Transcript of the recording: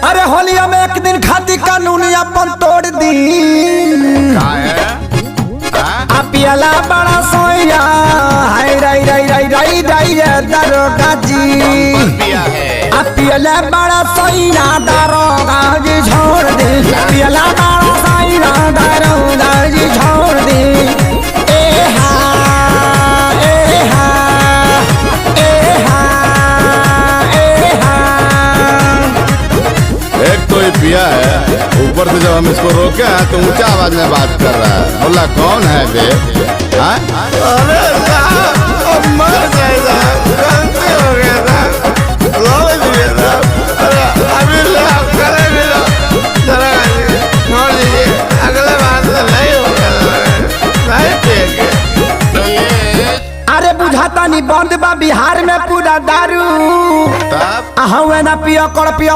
अरे होलिया में एक दिन खाती कानून अपन तोड़ दी। पियला बड़ा सोया हाय राई राई राई राई राई दरोगा जी। पियला बड़ा सोया दरोगा जी छोड़ दे। पियला बड़ा सोया दरोगा जी छोड़ दे। एक तो ये पिया है, ऊपर से जब हम इसको रोके हैं तो ऊंचा आवाज में बात कर रहा है। बोला कौन है बे? अरे साहब मर जाएगा, गलती हो गया था, लो दिया था। अरे अभी छोड़ दीजिए, अगले बार से नहीं होगा, नहीं पिएंगे। अरे बुझाता नहीं बंद बा बिहार में पूरा दारू। तब ना पियो कर पियो